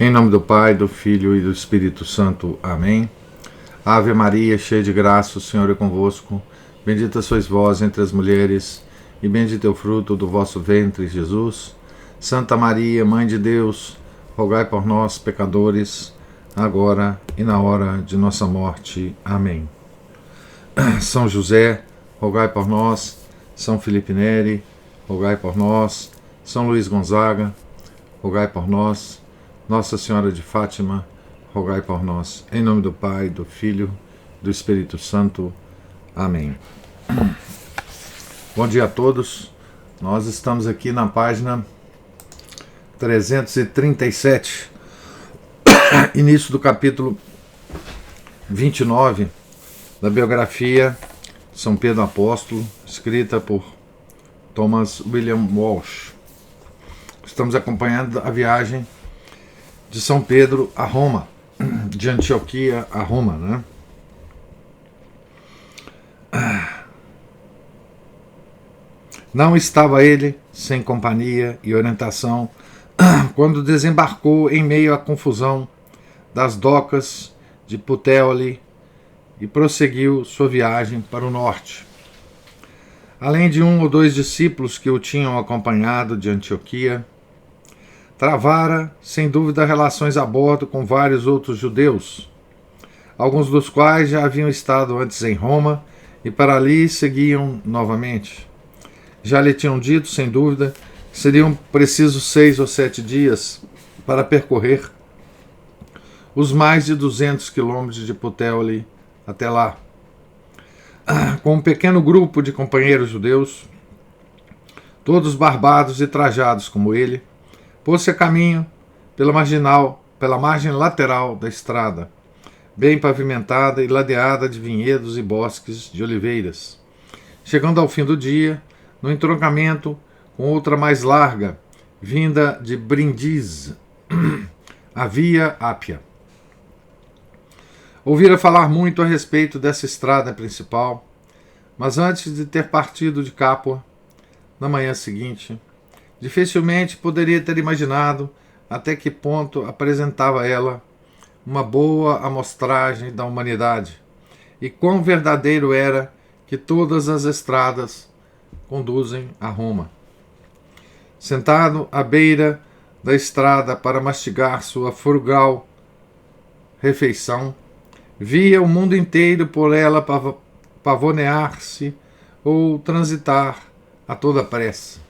Em nome do Pai, do Filho e do Espírito Santo. Amém. Ave Maria, cheia de graça, o Senhor é convosco. Bendita sois vós entre as mulheres, e bendito é o fruto do vosso ventre, Jesus. Santa Maria, Mãe de Deus, rogai por nós, pecadores, agora e na hora de nossa morte. Amém. São José, rogai por nós. São Felipe Neri, rogai por nós. São Luís Gonzaga, rogai por nós. Nossa Senhora de Fátima, rogai por nós. Em nome do Pai, do Filho, do Espírito Santo. Amém. Bom dia a todos. Nós estamos aqui na página 337, início do capítulo 29 da biografia de São Pedro Apóstolo, escrita por Thomas William Walsh. Estamos acompanhando a viagem de São Pedro a Roma, de Antioquia a Roma, né? Não estava ele sem companhia e orientação quando desembarcou em meio à confusão das docas de Puteoli e prosseguiu sua viagem para o norte. Além de um ou dois discípulos que o tinham acompanhado de Antioquia, travara, sem dúvida, relações a bordo com vários outros judeus, alguns dos quais já haviam estado antes em Roma e para ali seguiam novamente. Já lhe tinham dito, sem dúvida, que seriam precisos 6 ou 7 dias para percorrer os mais de 200 quilômetros de Puteoli até lá. Com um pequeno grupo de companheiros judeus, todos barbados e trajados como ele, pôs-se a caminho pela margem lateral da estrada, bem pavimentada e ladeada de vinhedos e bosques de oliveiras, chegando ao fim do dia, no entroncamento com outra mais larga, vinda de Brindisi, a Via Ápia. Ouvira falar muito a respeito dessa estrada principal, mas antes de ter partido de Capua, na manhã seguinte, dificilmente poderia ter imaginado até que ponto apresentava ela uma boa amostragem da humanidade e quão verdadeiro era que todas as estradas conduzem a Roma. Sentado à beira da estrada para mastigar sua frugal refeição, via o mundo inteiro por ela pavonear-se ou transitar a toda pressa.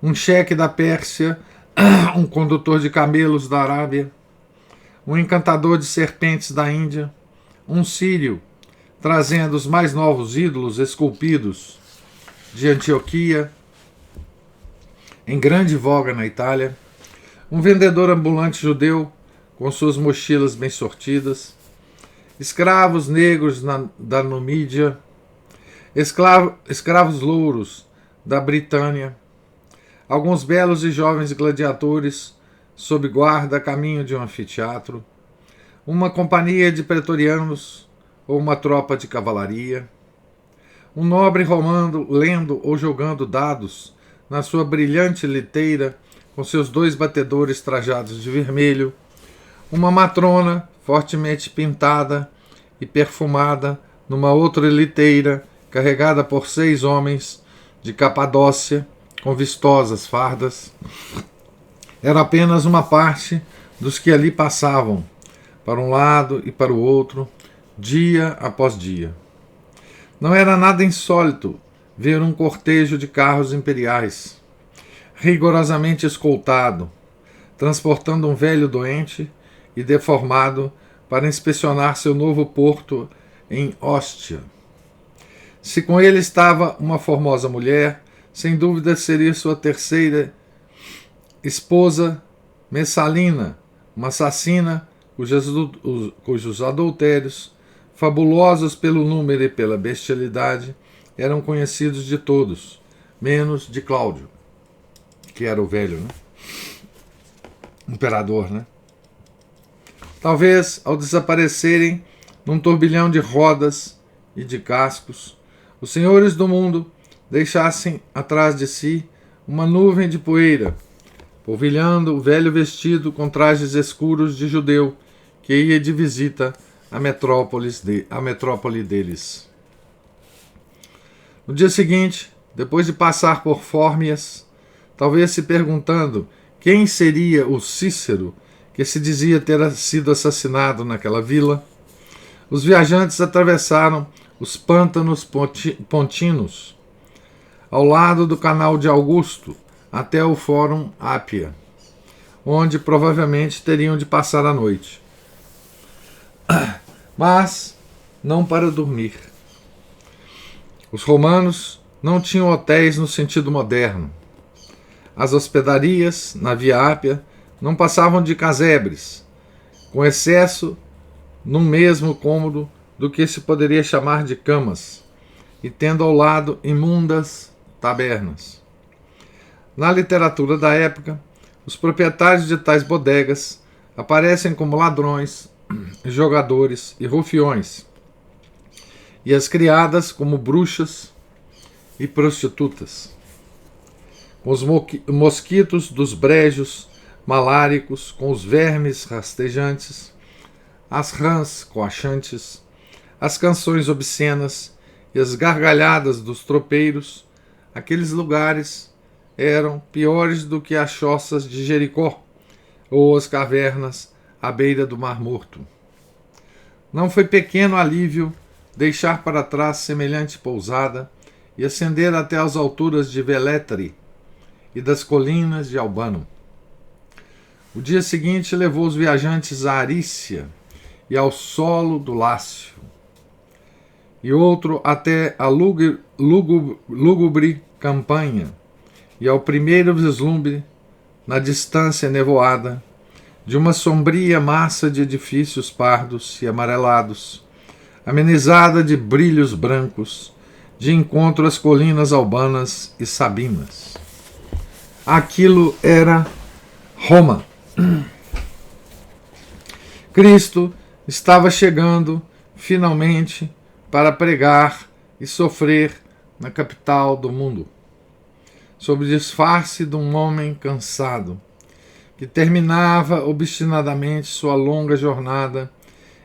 Um cheque da Pérsia, um condutor de camelos da Arábia, um encantador de serpentes da Índia, um sírio trazendo os mais novos ídolos esculpidos de Antioquia, em grande voga na Itália, um vendedor ambulante judeu com suas mochilas bem sortidas, escravos negros da Numídia, escravos louros da Britânia, alguns belos e jovens gladiadores sob guarda a caminho de um anfiteatro, uma companhia de pretorianos ou uma tropa de cavalaria, um nobre romano lendo ou jogando dados na sua brilhante liteira com seus 2 batedores trajados de vermelho, uma matrona fortemente pintada e perfumada numa outra liteira carregada por 6 homens de Capadócia com vistosas fardas. Era apenas uma parte dos que ali passavam, para um lado e para o outro, dia após dia. Não era nada insólito ver um cortejo de carros imperiais, rigorosamente escoltado, transportando um velho doente e deformado para inspecionar seu novo porto em Ostia. Se com ele estava uma formosa mulher, sem dúvida seria sua terceira esposa, Messalina, uma assassina cujos adultérios, fabulosos pelo número e pela bestialidade, eram conhecidos de todos, menos de Cláudio, que era o velho, né? Imperador, né? Talvez, ao desaparecerem num turbilhão de rodas e de cascos, os senhores do mundo deixassem atrás de si uma nuvem de poeira, polvilhando o velho vestido com trajes escuros de judeu que ia de visita à metrópole deles. No dia seguinte, depois de passar por Fórmias, talvez se perguntando quem seria o Cícero que se dizia ter sido assassinado naquela vila, os viajantes atravessaram os pântanos pontinos, ao lado do canal de Augusto, até o Fórum Ápia, onde provavelmente teriam de passar a noite. Mas não para dormir. Os romanos não tinham hotéis no sentido moderno. As hospedarias, na Via Ápia, não passavam de casebres, com excesso no mesmo cômodo do que se poderia chamar de camas, e tendo ao lado imundas tabernas. Na literatura da época, os proprietários de tais bodegas aparecem como ladrões, jogadores e rufiões, e as criadas como bruxas e prostitutas. Com os mosquitos dos brejos maláricos, com os vermes rastejantes, as rãs coachantes, as canções obscenas e as gargalhadas dos tropeiros, aqueles lugares eram piores do que as choças de Jericó ou as cavernas à beira do Mar Morto. Não foi pequeno alívio deixar para trás semelhante pousada e ascender até as alturas de Velletri e das colinas de Albano. O dia seguinte levou os viajantes a Arícia e ao solo do Lácio, e outro até a lúgubre campanha e ao primeiro vislumbre, na distância nevoada, de uma sombria massa de edifícios pardos e amarelados, amenizada de brilhos brancos, de encontro às colinas albanas e sabinas. Aquilo era Roma. Cristo estava chegando, finalmente, para pregar e sofrer na capital do mundo, sob o disfarce de um homem cansado, que terminava obstinadamente sua longa jornada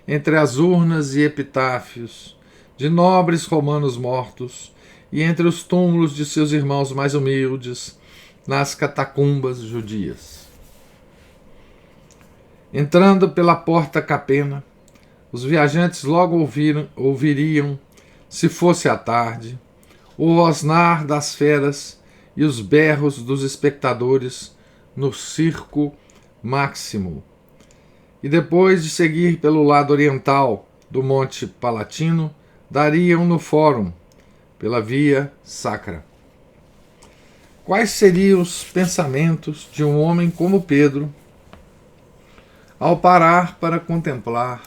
entre as urnas e epitáfios de nobres romanos mortos e entre os túmulos de seus irmãos mais humildes nas catacumbas judias. Entrando pela porta capena, os viajantes logo ouviriam, se fosse à tarde, o rosnar das feras e os berros dos espectadores no Circo Máximo, e depois de seguir pelo lado oriental do Monte Palatino, dariam no Fórum, pela Via Sacra. Quais seriam os pensamentos de um homem como Pedro, ao parar para contemplar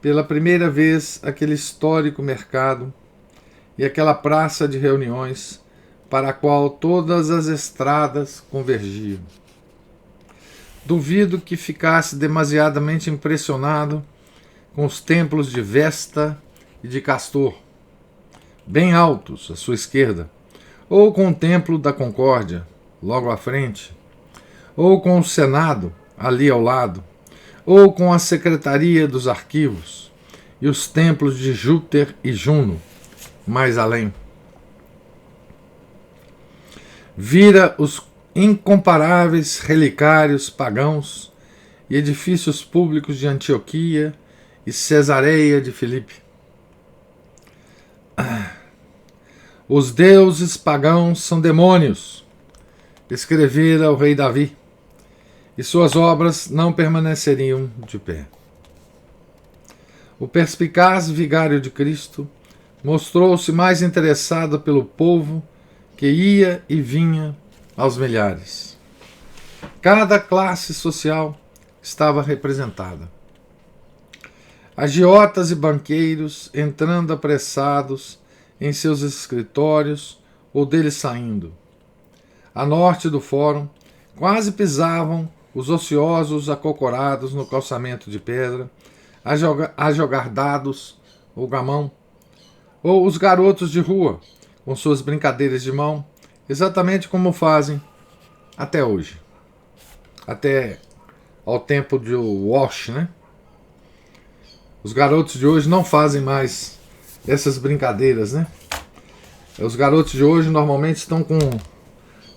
pela primeira vez aquele histórico mercado e aquela praça de reuniões para a qual todas as estradas convergiam? Duvido que ficasse demasiadamente impressionado com os templos de Vesta e de Castor, bem altos à sua esquerda, ou com o Templo da Concórdia, logo à frente, ou com o Senado, ali ao lado, ou com a Secretaria dos Arquivos e os templos de Júpiter e Juno, mais além. Vira os incomparáveis relicários pagãos e edifícios públicos de Antioquia e Cesareia de Filipe. Os deuses pagãos são demônios, escrevera o rei Davi, e suas obras não permaneceriam de pé. O perspicaz vigário de Cristo mostrou-se mais interessado pelo povo que ia e vinha aos milhares. Cada classe social estava representada. Agiotas e banqueiros entrando apressados em seus escritórios ou deles saindo. A norte do fórum quase pisavam os ociosos acocorados no calçamento de pedra, a jogar dados ou gamão, ou os garotos de rua com suas brincadeiras de mão, exatamente como fazem até hoje. até ao tempo de Wash, né? Os garotos de hoje não fazem mais essas brincadeiras, né? Os garotos de hoje normalmente estão com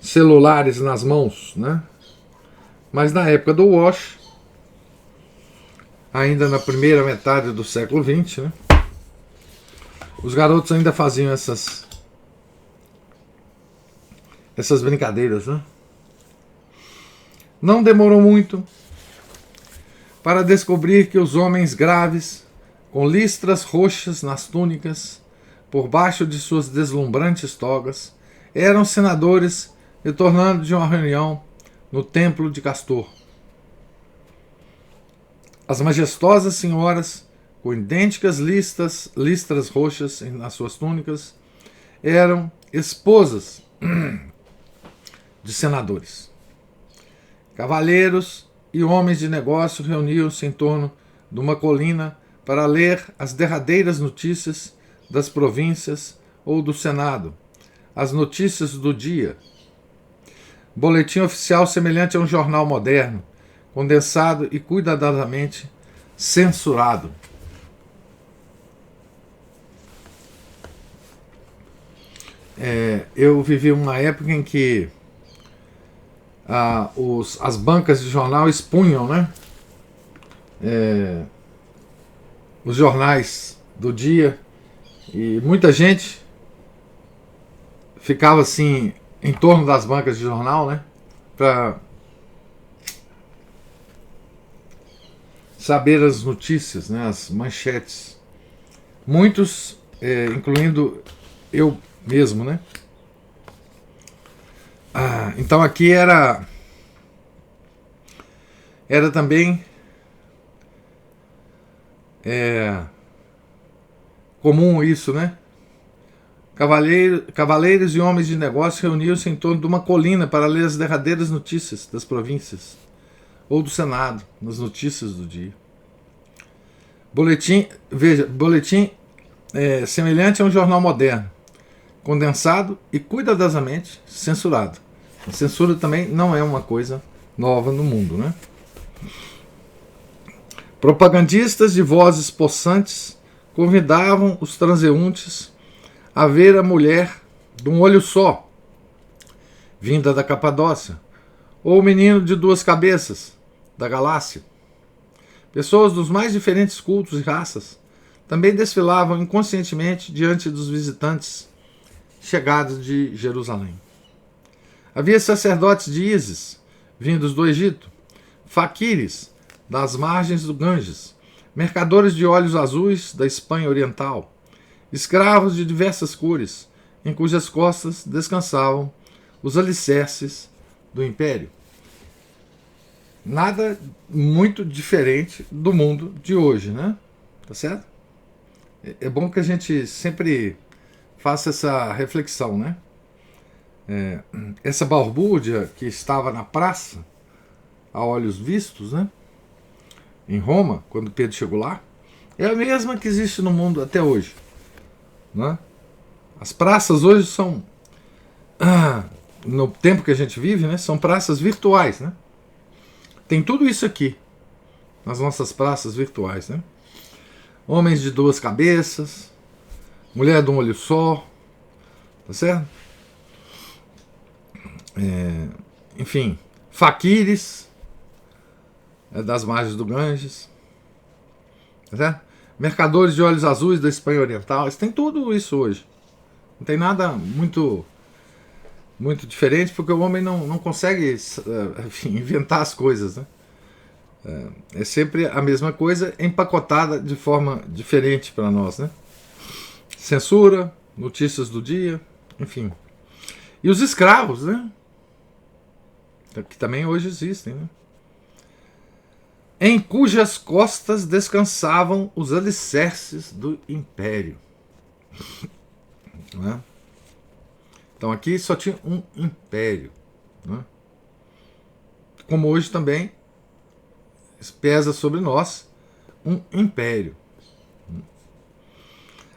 celulares nas mãos, né? Mas na época do Wash, ainda na primeira metade do século XX, né? Os garotos ainda faziam essas brincadeiras, né? Não demorou muito para descobrir que os homens graves, com listras roxas nas túnicas, por baixo de suas deslumbrantes togas, eram senadores retornando de uma reunião no templo de Castor. As majestosas senhoras, com idênticas listras roxas nas suas túnicas, eram esposas de senadores. Cavalheiros e homens de negócio reuniam-se em torno de uma colina para ler as derradeiras notícias das províncias ou do Senado, as notícias do dia. Boletim oficial semelhante a um jornal moderno, condensado e cuidadosamente censurado. Eu vivi uma época em que as bancas de jornal expunham, né, os jornais do dia, e muita gente ficava assim em torno das bancas de jornal, né, para saber as notícias, né, as manchetes. Muitos, incluindo eu mesmo, né? Então aqui era também comum isso, né? Cavaleiros e homens de negócio reuniam-se em torno de uma colina para ler as derradeiras notícias das províncias ou do Senado, nas notícias do dia. Boletim semelhante a um jornal moderno, condensado e cuidadosamente censurado. A censura também não é uma coisa nova no mundo, né? Propagandistas de vozes possantes convidavam os transeuntes a ver a mulher de um olho só, vinda da Capadócia, ou o menino de duas cabeças, da Galácia. Pessoas dos mais diferentes cultos e raças também desfilavam inconscientemente diante dos visitantes chegados de Jerusalém. Havia sacerdotes de Ísis, vindos do Egito, faquires das margens do Ganges, mercadores de óleos azuis da Espanha Oriental, escravos de diversas cores, em cujas costas descansavam os alicerces do império. Nada muito diferente do mundo de hoje, né? Tá certo? É bom que a gente sempre faça essa reflexão, né? Essa balbúrdia que estava na praça, a olhos vistos, né? Em Roma, quando Pedro chegou lá, é a mesma que existe no mundo até hoje, né? As praças hoje são, no tempo que a gente vive, né? São praças virtuais, né? Tem tudo isso aqui nas nossas praças virtuais, né? Homens de duas cabeças, mulher de um olho só, tá certo? Enfim, faquires das margens do Ganges, tá certo? Mercadores de olhos azuis da Espanha Oriental, eles têm tudo isso hoje. Não tem nada muito diferente, porque o homem não consegue, enfim, inventar as coisas, né? É sempre a mesma coisa empacotada de forma diferente para nós, né? Censura, notícias do dia, enfim. E os escravos, né? Que também hoje existem, né? Em cujas costas descansavam os alicerces do império. Né? Então aqui só tinha um império, né? Como hoje também pesa sobre nós um império.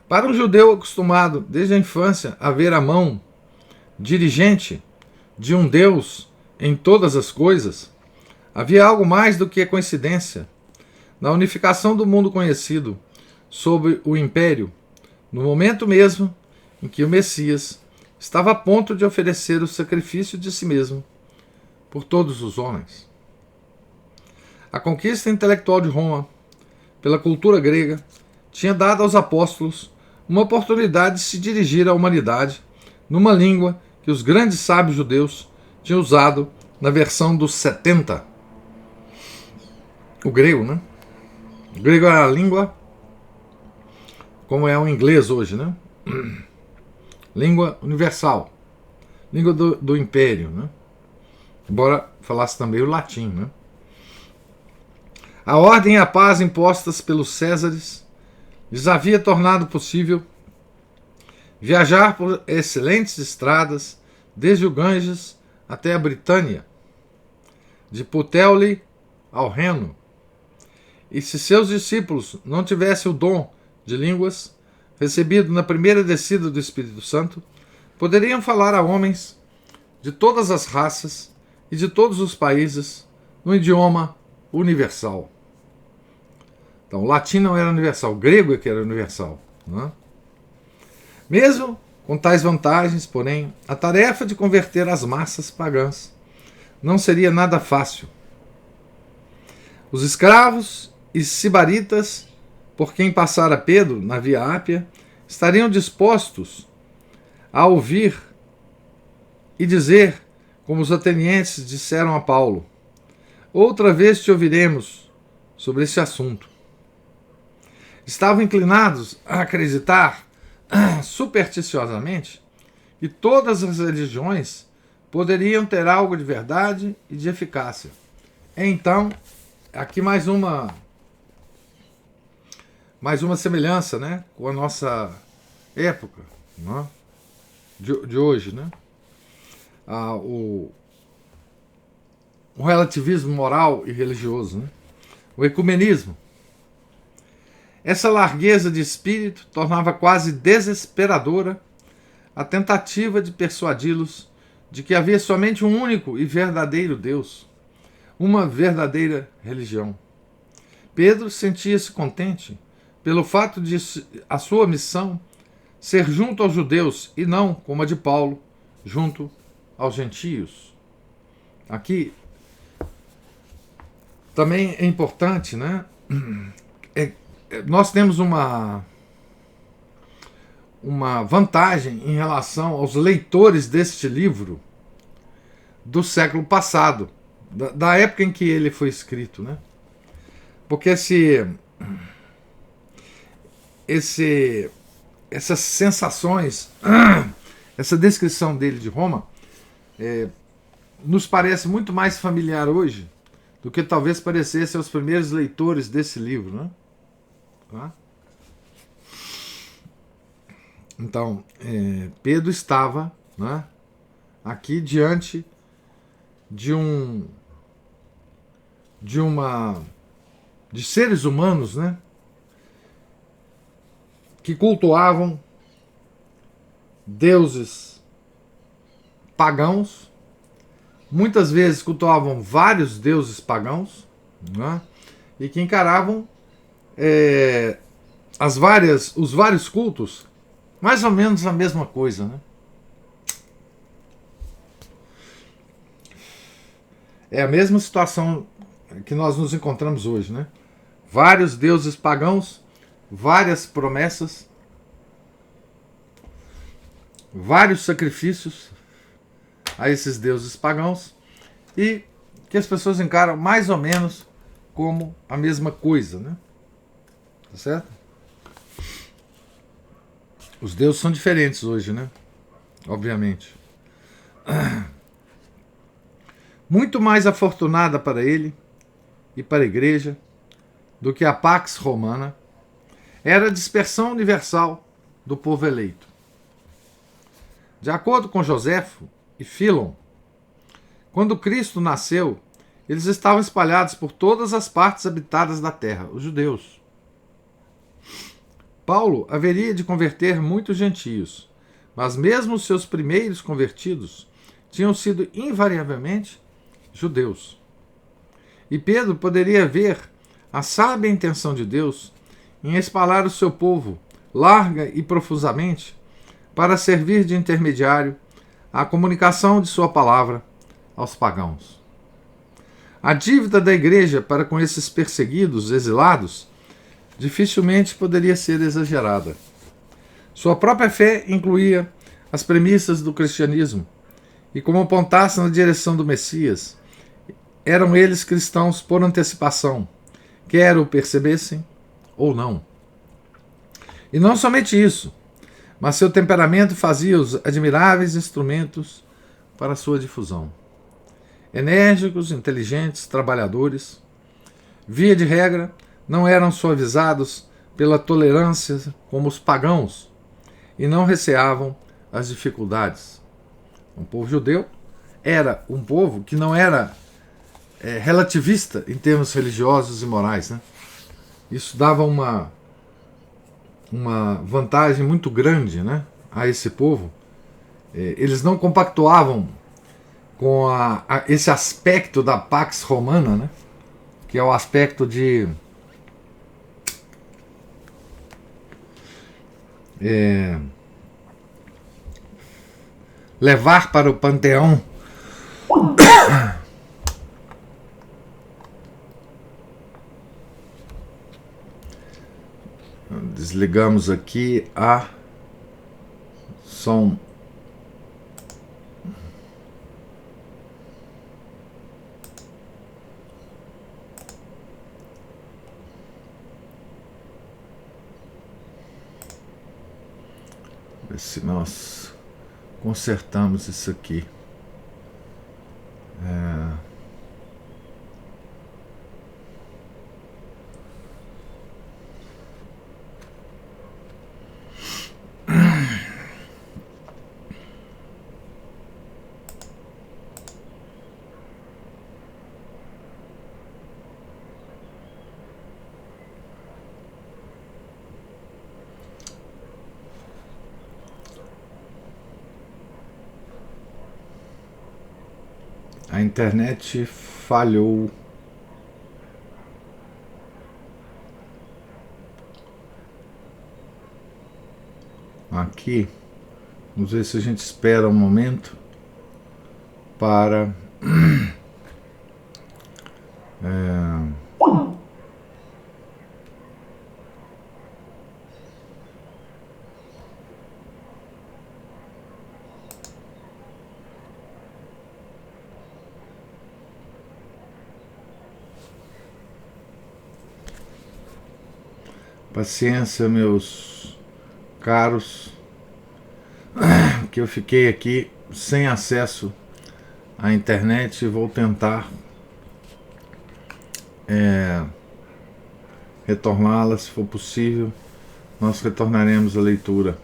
Para um judeu acostumado desde a infância a ver a mão dirigente de um Deus em todas as coisas, Havia algo mais do que coincidência na unificação do mundo conhecido sob o império, no momento mesmo em que o Messias estava a ponto de oferecer o sacrifício de si mesmo por todos os homens. A conquista intelectual de Roma pela cultura grega tinha dado aos apóstolos uma oportunidade de se dirigir à humanidade numa língua que os grandes sábios judeus tinham usado na versão dos 70. O grego, né? O grego era a língua como é o inglês hoje, né? Língua universal. Língua do império, né? Embora falasse também o latim, né? A ordem e a paz impostas pelos Césares lhes havia tornado possível viajar por excelentes estradas desde o Ganges até a Britânia, de Puteoli ao Reno. E se seus discípulos não tivessem o dom de línguas recebido na primeira descida do Espírito Santo, poderiam falar a homens de todas as raças e de todos os países no idioma universal. Então, o latim não era universal, o grego é que era universal. Não é? Mesmo com tais vantagens, porém, a tarefa de converter as massas pagãs não seria nada fácil. Os escravos e sibaritas, por quem passara Pedro na Via Ápia, estariam dispostos a ouvir e dizer, como os atenienses disseram a Paulo: outra vez te ouviremos sobre esse assunto. Estavam inclinados a acreditar supersticiosamente que todas as religiões poderiam ter algo de verdade e de eficácia. Então, aqui mais uma semelhança, né, com a nossa época, né, de hoje, né? O relativismo moral e religioso, né? O ecumenismo. Essa largueza de espírito tornava quase desesperadora a tentativa de persuadi-los de que havia somente um único e verdadeiro Deus, uma verdadeira religião. Pedro sentia-se contente pelo fato de a sua missão ser junto aos judeus e não, como a de Paulo, junto aos gentios. Aqui também é importante, né? Nós temos uma vantagem em relação aos leitores deste livro do século passado, da época em que ele foi escrito, né? Porque essas sensações, essa descrição dele de Roma, nos parece muito mais familiar hoje do que talvez parecesse aos primeiros leitores desse livro, né? Tá? Então, Pedro estava, né, aqui diante de seres humanos, né, que cultuavam deuses pagãos, muitas vezes cultuavam vários deuses pagãos, né, e que encaravam os vários cultos mais ou menos a mesma coisa, né? É a mesma situação que nós nos encontramos hoje, né? Vários deuses pagãos, várias promessas, vários sacrifícios a esses deuses pagãos, e que as pessoas encaram mais ou menos como a mesma coisa, né? Tá certo? Os deuses são diferentes hoje, né? Obviamente. Muito mais afortunada para ele e para a igreja do que a Pax Romana era a dispersão universal do povo eleito. De acordo com Joséfo e Filon, quando Cristo nasceu, eles estavam espalhados por todas as partes habitadas da terra, os judeus. Paulo haveria de converter muitos gentios, mas mesmo os seus primeiros convertidos tinham sido invariavelmente judeus. E Pedro poderia ver a sábia intenção de Deus em espalhar o seu povo larga e profusamente para servir de intermediário à comunicação de sua palavra aos pagãos. A dívida da igreja para com esses perseguidos, exilados, dificilmente poderia ser exagerada. Sua própria fé incluía as premissas do cristianismo, e como apontasse na direção do Messias, eram eles cristãos por antecipação, quer o percebessem ou não. E não somente isso, mas seu temperamento fazia-os admiráveis instrumentos para sua difusão. Enérgicos, inteligentes, trabalhadores, via de regra, não eram suavizados pela tolerância como os pagãos e não receavam as dificuldades. O povo judeu era um povo que não era relativista em termos religiosos e morais, né? Isso dava uma vantagem muito grande, né, a esse povo. Eles não compactuavam com esse aspecto da Pax Romana, né, que é o aspecto de levar para o panteão desligamos aqui a som. Ver se nós consertamos isso aqui. A internet falhou. Aqui, vamos ver se a gente espera um momento para paciência, meus caros, que eu fiquei aqui sem acesso à internet e vou tentar retorná-la, se for possível. Nós retornaremos a leitura.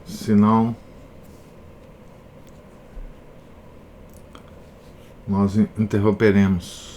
Senão, nós interromperemos.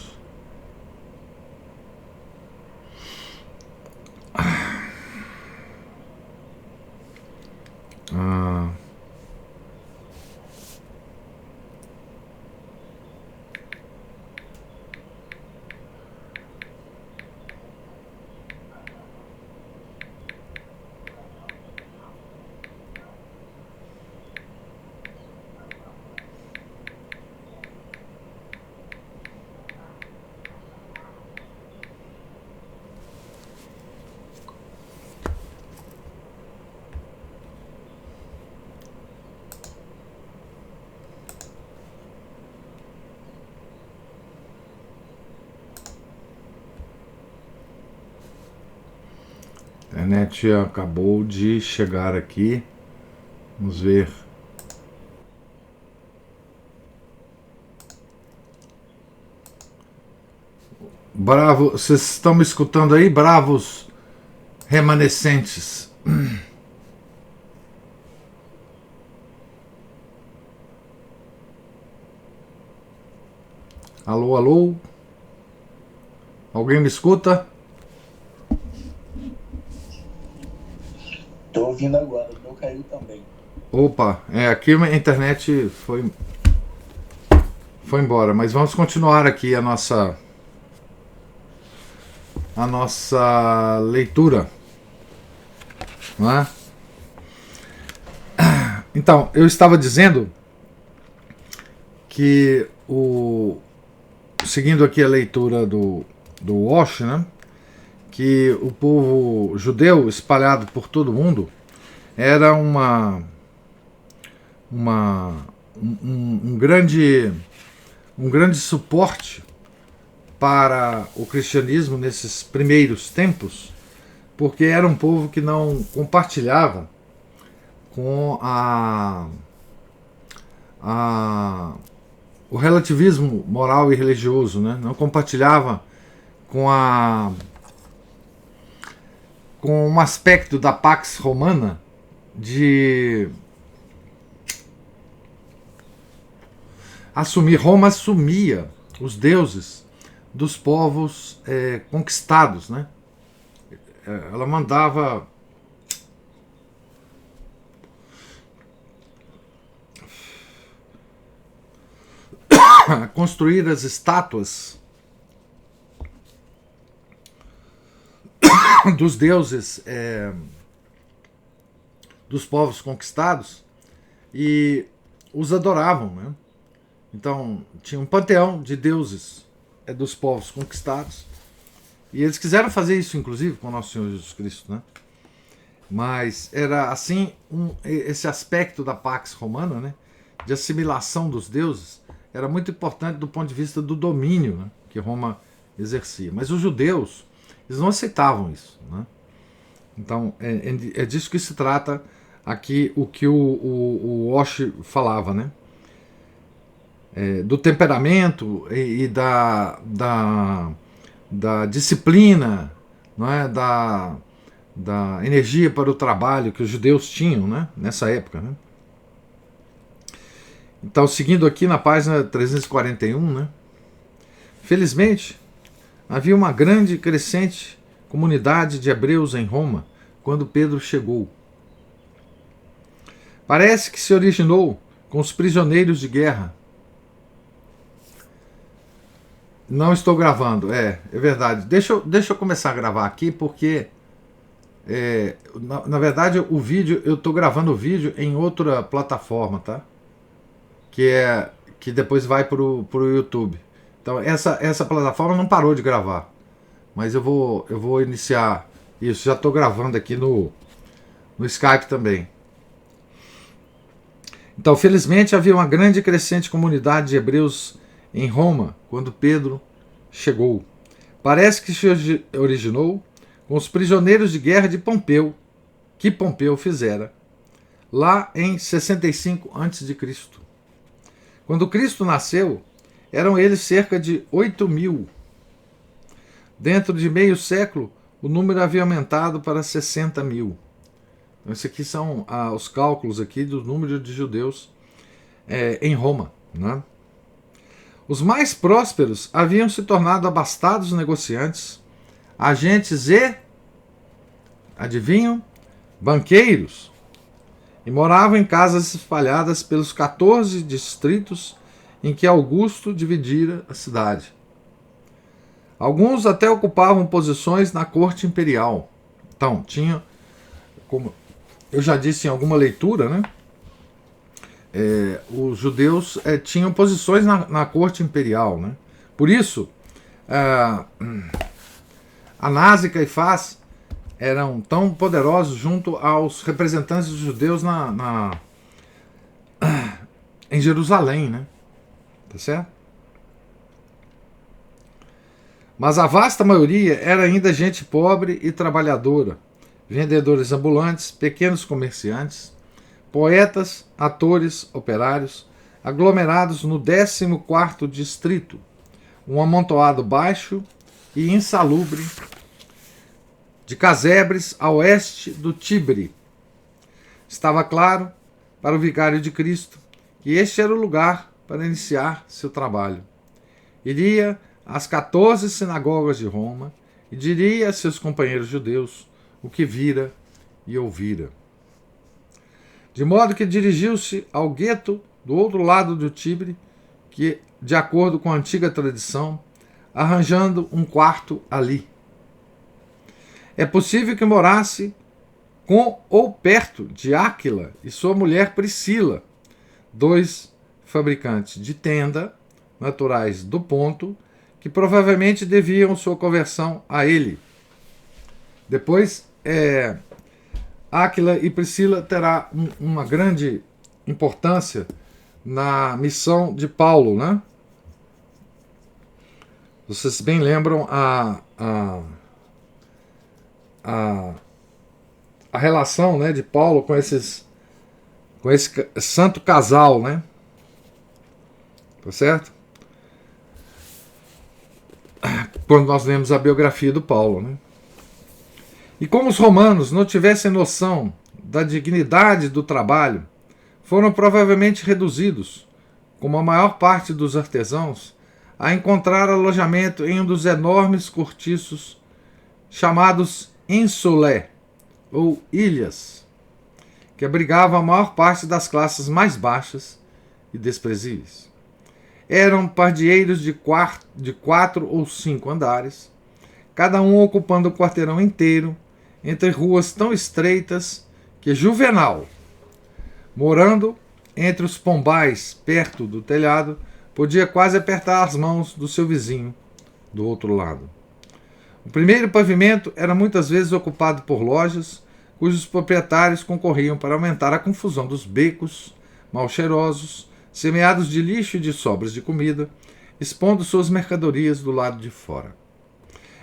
A internet acabou de chegar aqui. Vamos ver. Bravo, vocês estão me escutando aí, bravos remanescentes? Alô, alô? Alguém me escuta? Tô ouvindo agora, o meu caiu também. Opa, aqui a internet foi embora, mas vamos continuar aqui a nossa leitura, não é? Então, eu estava dizendo que seguindo aqui a leitura do Walsh, né, que o povo judeu espalhado por todo o mundo era uma um grande suporte para o cristianismo nesses primeiros tempos, porque era um povo que não compartilhava com o relativismo moral e religioso, né? Não compartilhava com com um aspecto da Pax Romana de assumir. Roma assumia os deuses dos povos conquistados, né? Ela mandava construir as estátuas dos deuses dos povos conquistados e os adoravam, né? Então tinha um panteão de deuses dos povos conquistados e eles quiseram fazer isso, inclusive, com o nosso Senhor Jesus Cristo, né? Mas era assim esse aspecto da Pax Romana, né, de assimilação dos deuses, era muito importante do ponto de vista do domínio, né, que Roma exercia. Mas os judeus, eles não aceitavam isso, né? Então é disso que se trata aqui o que o Walsh falava, né? Do temperamento e da disciplina, não é? Da energia para o trabalho que os judeus tinham, né, nessa época, né? Então, seguindo aqui na página 341, né, felizmente havia uma grande e crescente comunidade de hebreus em Roma quando Pedro chegou. Parece que se originou com os prisioneiros de guerra. Não estou gravando, é verdade. Deixa eu começar a gravar aqui, porque na verdade o vídeo, eu estou gravando o vídeo em outra plataforma, tá? Que depois vai pro YouTube. Então essa plataforma não parou de gravar, mas eu vou iniciar isso. Já estou gravando aqui no Skype também. Então, felizmente, havia uma grande e crescente comunidade de hebreus em Roma quando Pedro chegou. Parece que se originou com os prisioneiros de guerra de Pompeu, que Pompeu fizera lá em 65 a.C. Quando Cristo nasceu, eram eles cerca de 8.000. Dentro de meio século, o número havia aumentado para 60.000. Então, esses aqui são os cálculos aqui do número de judeus em Roma, né? Os mais prósperos haviam se tornado abastados negociantes, agentes e, adivinham, banqueiros, e moravam em casas espalhadas pelos 14 distritos em que Augusto dividira a cidade. Alguns até ocupavam posições na corte imperial. Então, tinha, como eu já disse em alguma leitura, né, os judeus tinham posições na corte imperial, né? Por isso, Anás e Caifás eram tão poderosos junto aos representantes dos judeus em Jerusalém, né? Tá certo? Mas a vasta maioria era ainda gente pobre e trabalhadora, vendedores ambulantes, pequenos comerciantes, poetas, atores, operários, aglomerados no 14º distrito, um amontoado baixo e insalubre de casebres a oeste do Tibre. Estava claro para o vigário de Cristo que este era o lugar para iniciar seu trabalho. iria às 14 sinagogas de Roma e diria a seus companheiros judeus o que vira e ouvira. De modo que dirigiu-se ao gueto do outro lado do Tibre, que, de acordo com a antiga tradição, arranjando um quarto ali. É possível que morasse com ou perto de Áquila e sua mulher Priscila, dois fabricantes de tenda naturais do Ponto, que provavelmente deviam sua conversão a ele. Depois, Áquila e Priscila terá uma grande importância na missão de Paulo, né? Vocês bem lembram a relação, né, de Paulo com esse santo casal, né? Tá certo? Quando nós lemos a biografia do Paulo, né? E como os romanos não tivessem noção da dignidade do trabalho, foram provavelmente reduzidos, como a maior parte dos artesãos, a encontrar alojamento em um dos enormes cortiços chamados insulae, ou ilhas, que abrigavam a maior parte das classes mais baixas e desprezíveis. Eram pardieiros de 4 ou 5 andares, cada um ocupando o quarteirão inteiro, entre ruas tão estreitas que Juvenal, morando entre os pombais perto do telhado, podia quase apertar as mãos do seu vizinho do outro lado. O primeiro pavimento era muitas vezes ocupado por lojas, cujos proprietários concorriam para aumentar a confusão dos becos mal cheirosos, semeados de lixo e de sobras de comida, expondo suas mercadorias do lado de fora.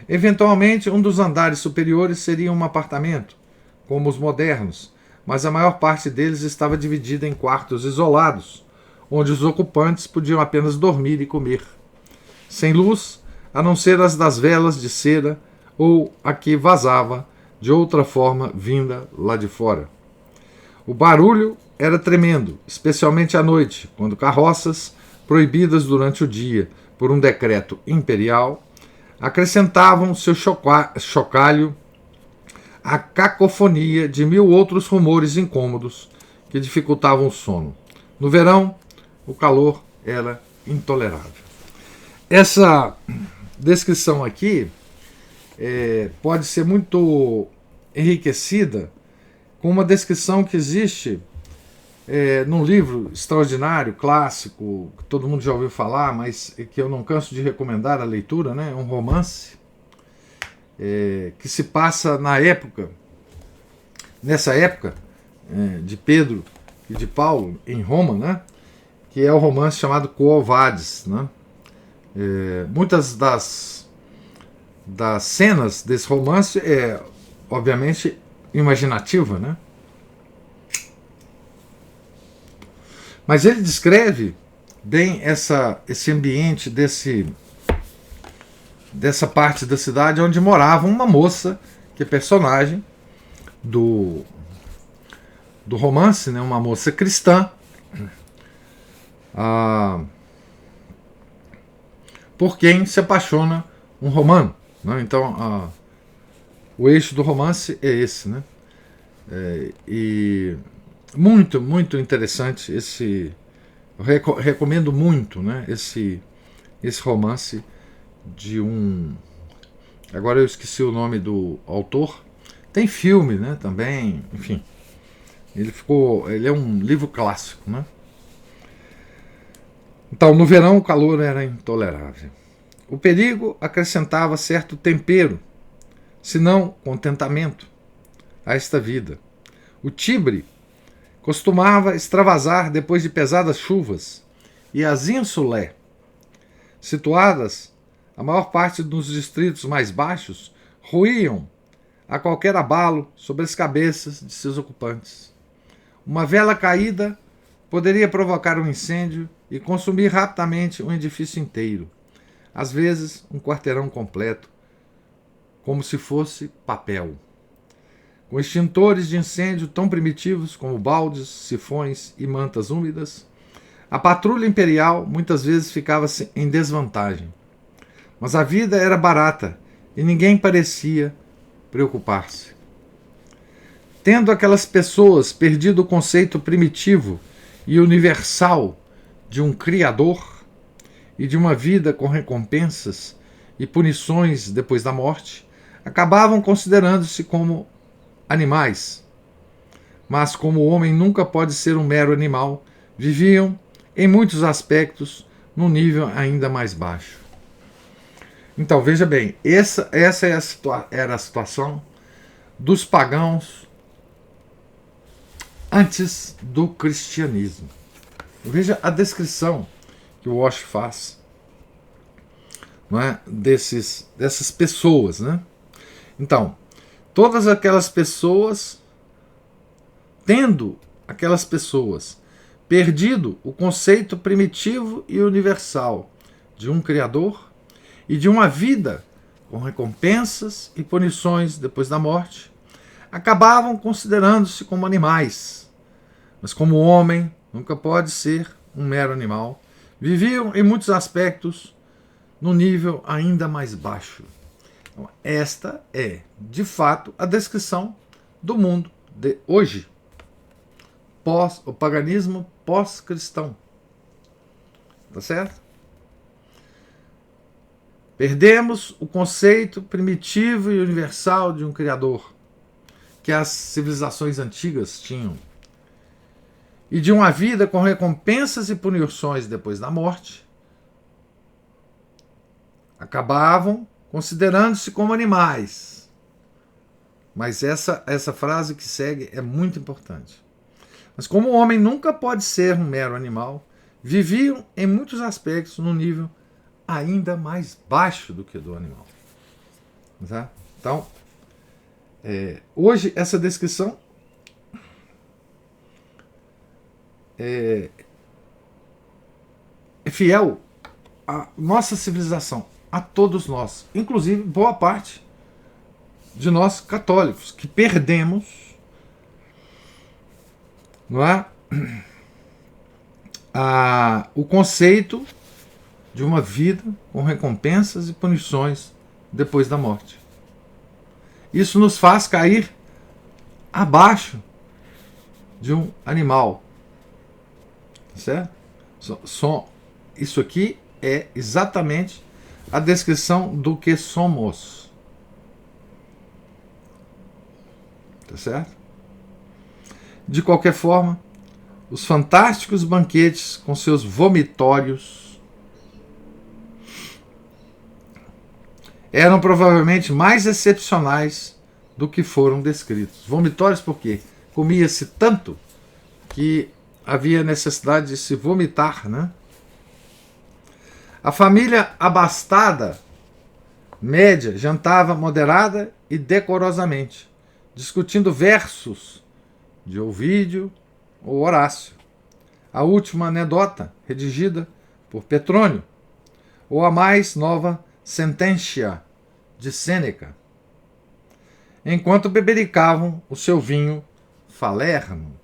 Eventualmente, um dos andares superiores seria um apartamento, como os modernos, mas a maior parte deles estava dividida em quartos isolados, onde os ocupantes podiam apenas dormir e comer, sem luz, a não ser as das velas de cera ou a que vazava de outra forma vinda lá de fora. O barulho era tremendo, especialmente à noite, quando carroças, proibidas durante o dia por um decreto imperial, acrescentavam seu chocalho à cacofonia de 1000 outros rumores incômodos que dificultavam o sono. No verão, o calor era intolerável. Essa descrição aqui pode ser muito enriquecida com uma descrição que existe num livro extraordinário, clássico, que todo mundo já ouviu falar, mas que eu não canso de recomendar a leitura, né? É um romance que se passa nessa época de Pedro e de Paulo, em Roma, né? Que é o romance chamado Quo Vadis, né? Muitas das cenas desse romance obviamente, imaginativa, né? Mas ele descreve bem esse ambiente dessa parte da cidade onde morava uma moça, que é personagem do romance, né? Uma moça cristã, por quem se apaixona um romano, né? Então, o eixo do romance é esse, né? E muito, muito interessante eu recomendo muito, né? Esse romance agora eu esqueci o nome do autor. Tem filme, né? Também, enfim. Ele é um livro clássico, né? Então, no verão o calor era intolerável. O perigo acrescentava certo tempero, se não contentamento, a esta vida. O Tibre costumava extravasar depois de pesadas chuvas, e as insulae, situadas a maior parte dos distritos mais baixos, ruíam a qualquer abalo sobre as cabeças de seus ocupantes. Uma vela caída poderia provocar um incêndio e consumir rapidamente um edifício inteiro, às vezes um quarteirão completo, como se fosse papel. Com extintores de incêndio tão primitivos como baldes, sifões e mantas úmidas, a patrulha imperial muitas vezes ficava em desvantagem. Mas a vida era barata e ninguém parecia preocupar-se. Tendo aquelas pessoas perdido o conceito primitivo e universal de um Criador e de uma vida com recompensas e punições depois da morte, acabavam considerando-se como animais. Mas como o homem nunca pode ser um mero animal, viviam, em muitos aspectos, num nível ainda mais baixo. Então, veja bem, essa era a situação dos pagãos antes do cristianismo. Veja a descrição que o Osho faz, não é? Dessas pessoas, né? Então, todas aquelas pessoas, tendo aquelas pessoas perdido o conceito primitivo e universal de um Criador e de uma vida com recompensas e punições depois da morte, acabavam considerando-se como animais. Mas como o homem nunca pode ser um mero animal, viviam em muitos aspectos num nível ainda mais baixo. Então, esta é, de fato, a descrição do mundo de hoje. O paganismo pós-cristão. Tá certo? Perdemos o conceito primitivo e universal de um Criador que as civilizações antigas tinham, e de uma vida com recompensas e punições depois da morte, acabavam considerando-se como animais. Mas essa frase que segue é muito importante. Mas como o homem nunca pode ser um mero animal, viviam em muitos aspectos num nível ainda mais baixo do que do animal. Tá? Então, hoje essa descrição é fiel à nossa civilização, a todos nós, inclusive boa parte de nós católicos, que perdemos, não é, o conceito de uma vida com recompensas e punições depois da morte. Isso nos faz cair abaixo de um animal. Certo? Isso aqui é exatamente a descrição do que somos. Tá certo? De qualquer forma, os fantásticos banquetes com seus vomitórios eram provavelmente mais excepcionais do que foram descritos. Vomitórios por quê? Comia-se tanto que havia necessidade de se vomitar, né? A família abastada, média, jantava moderada e decorosamente, discutindo versos de Ovídio ou Horácio. A última anedota, redigida por Petrônio, ou a mais nova Sententia de Sêneca, enquanto bebericavam o seu vinho falerno.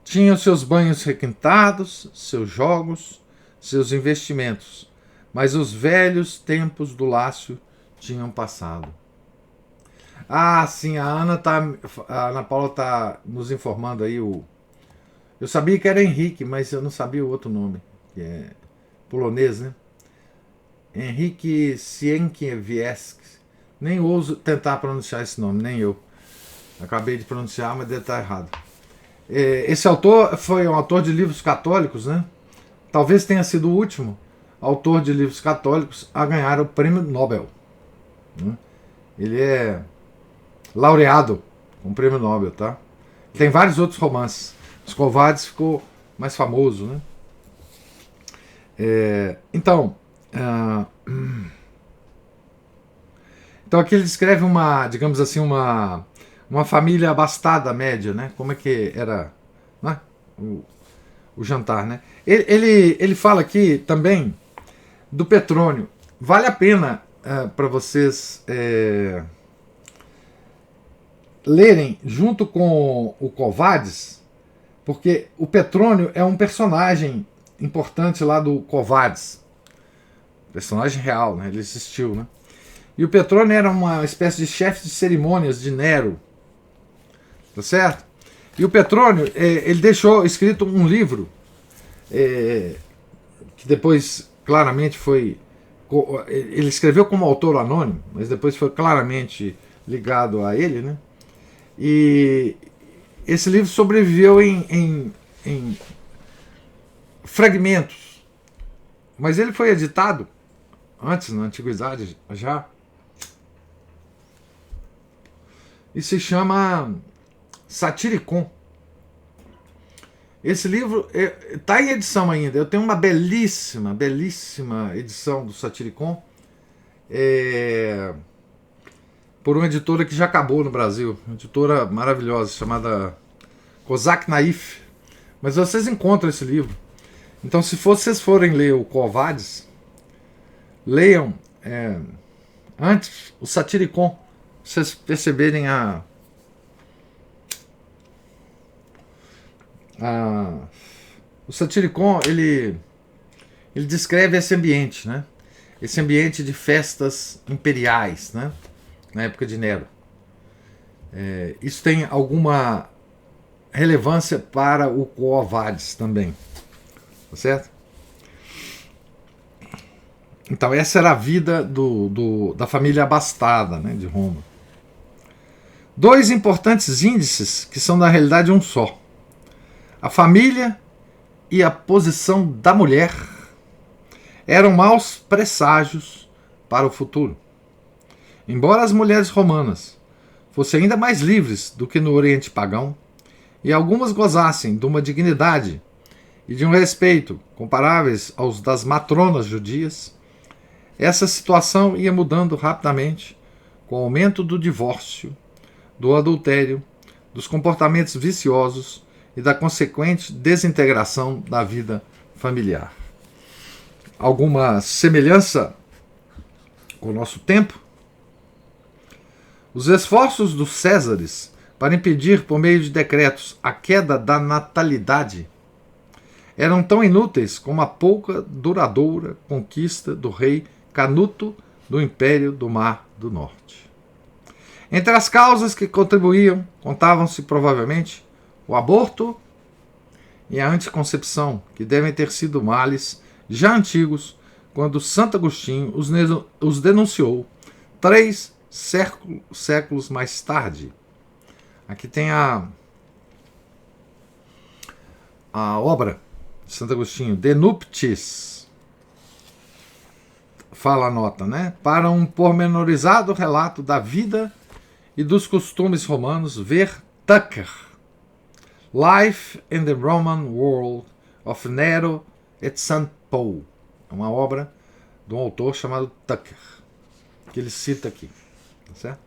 Tinham seus banhos requintados, seus jogos, seus investimentos, mas os velhos tempos do Lácio tinham passado. Ah, sim, a Ana Paula está nos informando aí. Eu sabia que era Henrique, mas eu não sabia o outro nome, que é polonês, né? Henrique Sienkiewicz. Nem ouso tentar pronunciar esse nome, nem eu. Acabei de pronunciar, mas deve estar errado. Esse autor foi um autor de livros católicos, né? Talvez tenha sido o último autor de livros católicos a ganhar o Prêmio Nobel. Ele é laureado com o Prêmio Nobel, tá? Tem vários outros romances. Os Covardes ficou mais famoso, né? Então aqui ele descreve digamos assim, uma família abastada, média, né? Como é que era, né? O jantar, né? Ele fala aqui também do Petrônio. Vale a pena para vocês lerem junto com o Covades, porque o Petrônio é um personagem importante lá do Covades. Personagem real, né? Ele existiu, né? E o Petrônio era uma espécie de chefe de cerimônias de Nero. Tá certo? E o Petrônio, ele deixou escrito um livro, que depois claramente foi... Ele escreveu como autor anônimo, mas depois foi claramente ligado a ele, né? E esse livro sobreviveu em fragmentos, mas ele foi editado antes, na antiguidade já, e se chama Satiricon. Esse livro está em edição ainda. Eu tenho uma belíssima edição do Satiricon, por uma editora que já acabou no Brasil, uma editora maravilhosa chamada Kozak Naif. Mas vocês encontram esse livro. Então, se vocês forem ler o Quo Vadis, leiam antes o Satiricon, pra vocês perceberem o Satiricon, ele descreve esse ambiente, né? Esse ambiente de festas imperiais, né? Na época de Nero. Isso tem alguma relevância para o Quo Vadis também, tá certo? Então essa era a vida da família abastada, né, de Roma. Dois importantes índices que são na realidade um só: a família e a posição da mulher eram maus presságios para o futuro. Embora as mulheres romanas fossem ainda mais livres do que no Oriente Pagão, e algumas gozassem de uma dignidade e de um respeito comparáveis aos das matronas judias, essa situação ia mudando rapidamente com o aumento do divórcio, do adultério, dos comportamentos viciosos e da consequente desintegração da vida familiar. Alguma semelhança com o nosso tempo? Os esforços dos Césares para impedir, por meio de decretos, a queda da natalidade eram tão inúteis como a pouca duradoura conquista do rei Canuto do Império do Mar do Norte. Entre as causas que contribuíam, contavam-se provavelmente o aborto e a anticoncepção, que devem ter sido males já antigos quando Santo Agostinho os denunciou 3 séculos mais tarde. Aqui tem a obra de Santo Agostinho, De Nuptiis. Fala a nota, né? Para um pormenorizado relato da vida e dos costumes romanos, ver Tucker, Life in the Roman World of Nero et St. Paul. É uma obra de um autor chamado Tucker, que ele cita aqui. Tá certo?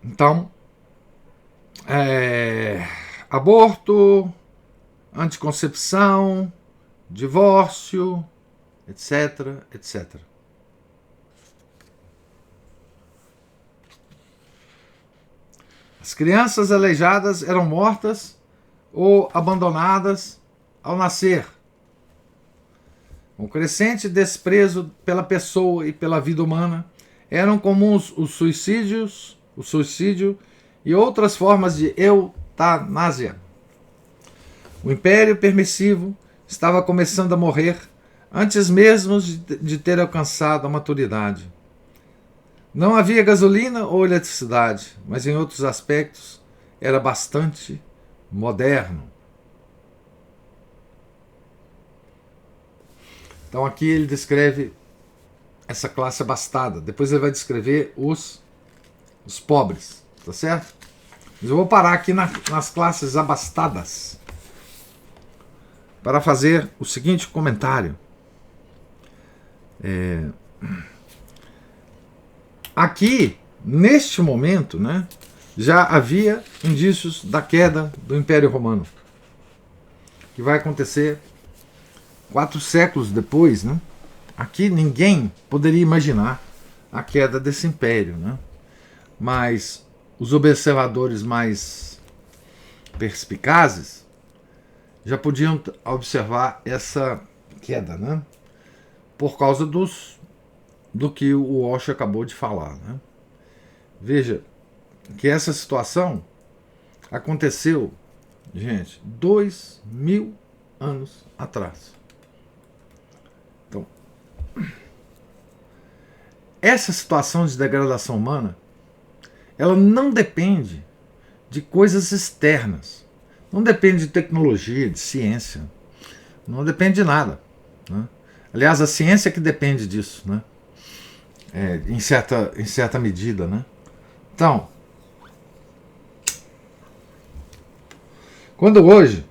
Então, aborto, anticoncepção, divórcio, etc, etc. As crianças aleijadas eram mortas ou abandonadas ao nascer. Com crescente desprezo pela pessoa e pela vida humana, eram comuns o suicídio e outras formas de eutanásia. O império permissivo estava começando a morrer antes mesmo de ter alcançado a maturidade. Não havia gasolina ou eletricidade, mas em outros aspectos era bastante moderno. Então aqui ele descreve essa classe abastada. Depois ele vai descrever os pobres, tá certo? Mas eu vou parar aqui nas classes abastadas para fazer o seguinte comentário. Aqui, neste momento, né, já havia indícios da queda do Império Romano, que vai acontecer 4 séculos depois, né? Aqui ninguém poderia imaginar a queda desse império, né? Mas os observadores mais perspicazes já podiam observar essa queda, né? Por causa do que o Osho acabou de falar, né? Veja que essa situação aconteceu, gente, 2000 anos atrás. Então, essa situação de degradação humana, ela não depende de coisas externas, não depende de tecnologia, de ciência, não depende de nada, né? Aliás, a ciência é que depende disso, né? Em certa medida, né? Então, quando hoje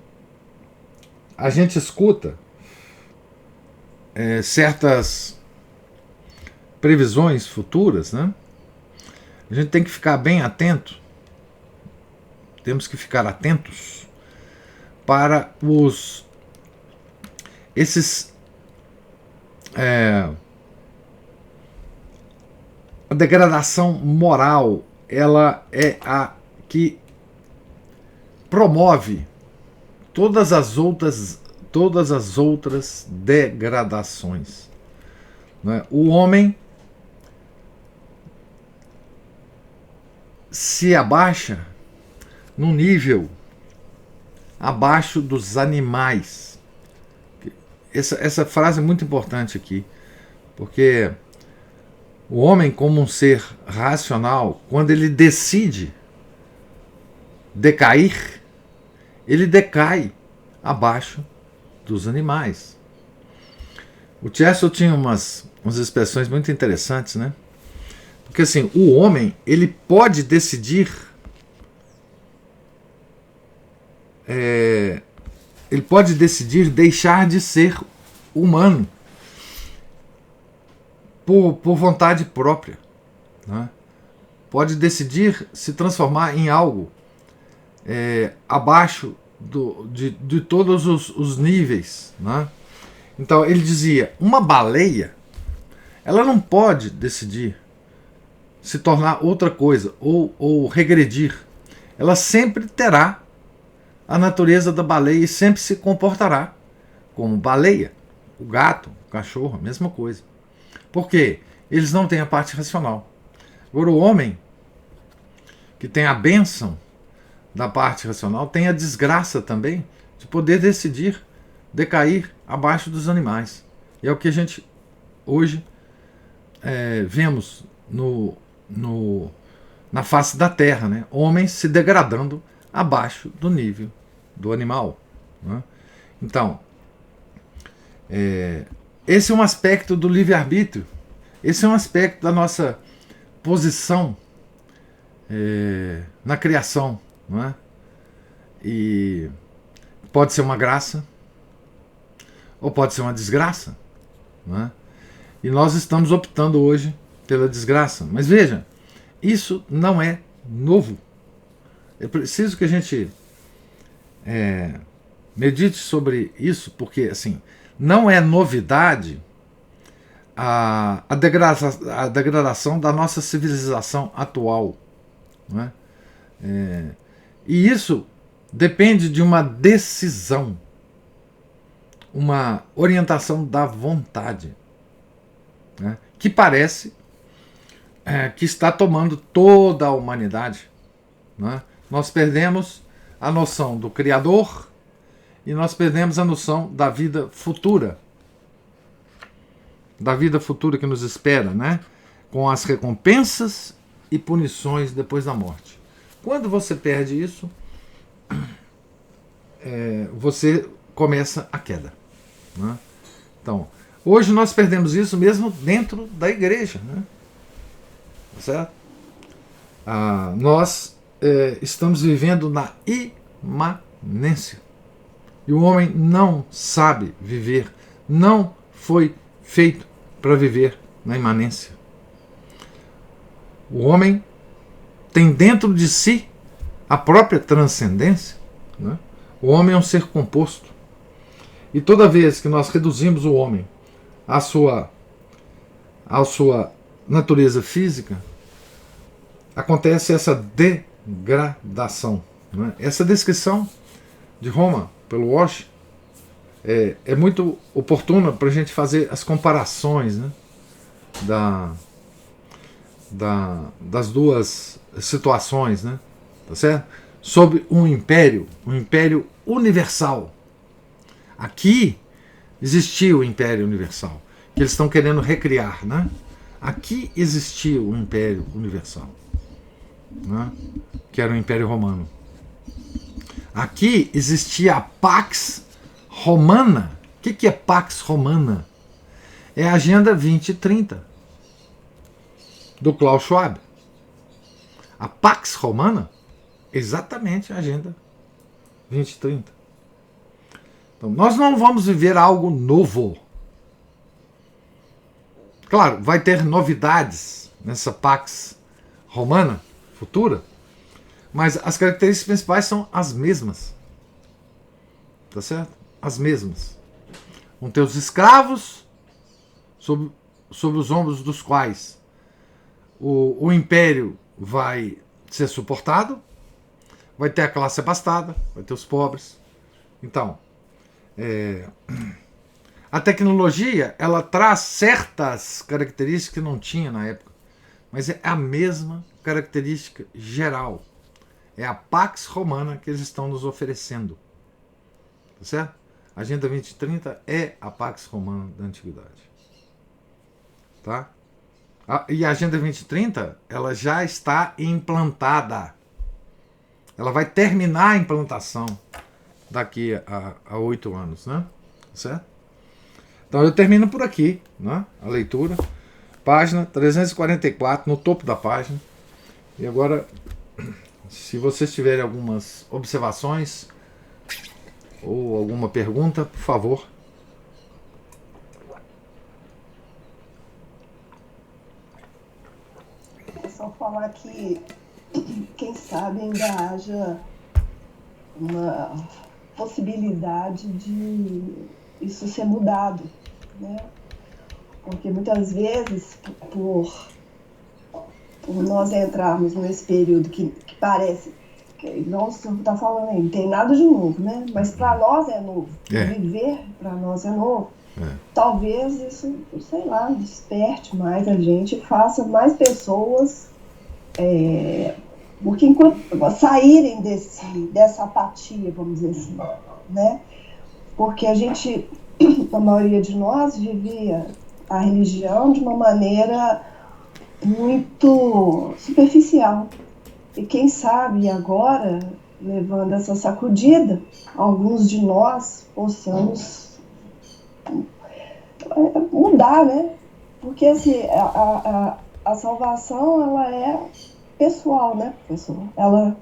a gente escuta certas previsões futuras, né? A gente tem que ficar bem atento, temos que ficar atentos para a degradação moral, ela é a que promove todas as outras degradações, né? O homem se abaixa num nível abaixo dos animais. Essa frase é muito importante aqui, porque o homem, como um ser racional, quando ele decide decair, ele decai abaixo dos animais. O Chesterton tinha umas expressões muito interessantes, né? Porque assim, o homem, ele pode decidir deixar de ser humano por vontade própria, né? Pode decidir se transformar em algo abaixo de todos os níveis, né? Então ele dizia, uma baleia, ela não pode decidir se tornar outra coisa ou regredir. Ela sempre terá a natureza da baleia e sempre se comportará como baleia. O gato, o cachorro, a mesma coisa. Por quê? Eles não têm a parte racional. Agora o homem, que tem a bênção da parte racional, tem a desgraça também de poder decidir decair abaixo dos animais. E é o que a gente hoje vemos na face da Terra, né? Homens se degradando abaixo do nível do animal, né? Então, esse é um aspecto do livre-arbítrio, esse é um aspecto da nossa posição na criação, não é? E pode ser uma graça ou pode ser uma desgraça, não é? E nós estamos optando hoje pela desgraça. Mas veja, isso não é novo. É preciso que a gente medite sobre isso, porque assim, não é novidade a degradação da nossa civilização atual, não é? E isso depende de uma decisão, uma orientação da vontade, né? Que parece que está tomando toda a humanidade, né? Nós perdemos a noção do Criador e nós perdemos a noção da vida futura, que nos espera, né? Com as recompensas e punições depois da morte. Quando você perde isso, você começa a queda, né? Então, hoje nós perdemos isso mesmo dentro da igreja, né? Certo? Nós estamos vivendo na imanência. E o homem não sabe viver, não foi feito para viver na imanência. O homem tem dentro de si a própria transcendência, né? O homem é um ser composto. E toda vez que nós reduzimos o homem à sua natureza física, acontece essa degradação, né? Essa descrição de Roma pelo Osho é muito oportuno para a gente fazer as comparações, né, das duas situações, né, tá certo? Sobre um império universal. Aqui existia o Império Universal, que eles estão querendo recriar, né? Aqui existia o Império Universal, né? Que era o Império Romano. Aqui existia a Pax Romana. O que é Pax Romana? É a Agenda 2030 do Klaus Schwab. A Pax Romana, exatamente a Agenda 2030. Então, nós não vamos viver algo novo. Claro, vai ter novidades nessa Pax Romana futura, mas as características principais são as mesmas. Tá certo? As mesmas. Vão ter os escravos sob os ombros dos quais o império vai ser suportado, vai ter a classe abastada, vai ter os pobres. Então, a tecnologia, ela traz certas características que não tinha na época, mas é a mesma característica geral. É a Pax Romana que eles estão nos oferecendo. Tá certo? A Agenda 2030 é a Pax Romana da Antiguidade. Tá? E a Agenda 2030, ela já está implantada. Ela vai terminar a implantação daqui a 8 anos, né? Certo? Então eu termino por aqui, né? A leitura. Página 344, no topo da página. E agora, se vocês tiverem algumas observações ou alguma pergunta, por favor. É só falar que, quem sabe, ainda haja uma possibilidade de isso ser mudado, né? Porque muitas vezes, por nós entrarmos nesse período que parece, que não está falando aí, não tem nada de novo, né? Mas para nós é novo. Viver para nós é novo. Talvez isso, sei lá, desperte mais a gente, faça mais pessoas porque saírem dessa apatia, vamos dizer assim, né? Porque a maioria de nós vivia a religião de uma maneira muito superficial. E quem sabe agora, levando essa sacudida, alguns de nós possamos mudar, né? Porque assim, a salvação, ela é pessoal, né, professor? Ela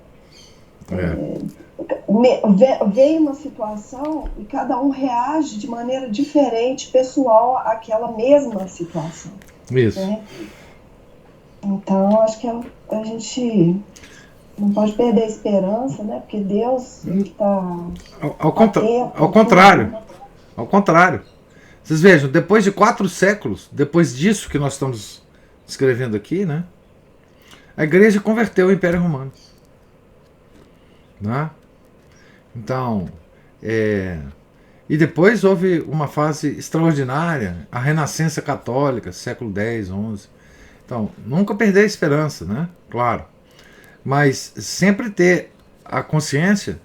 vem uma situação e cada um reage de maneira diferente, pessoal, àquela mesma situação. Isso. Né? Então, acho que a gente não pode perder a esperança, né? Porque Deus está ao contrário. Ao contrário. Vocês vejam, depois de 4 séculos, depois disso que nós estamos escrevendo aqui, né? A igreja converteu o Império Romano. Né? Então, e depois houve uma fase extraordinária, a Renascença Católica, século X, XI. Então, nunca perder a esperança, né? Claro. Mas sempre ter a consciência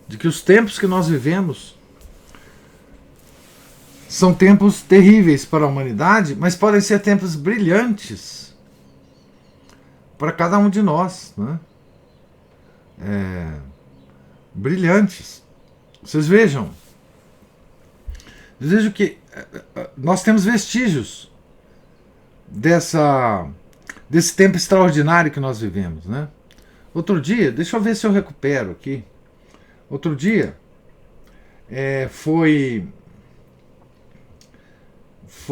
de que os tempos que nós vivemos são tempos terríveis para a humanidade, mas podem ser tempos brilhantes para cada um de nós, né? Brilhantes. Vocês vejam que nós temos vestígios desse tempo extraordinário que nós vivemos, né? Outro dia, deixa eu ver se eu recupero aqui. Outro dia foi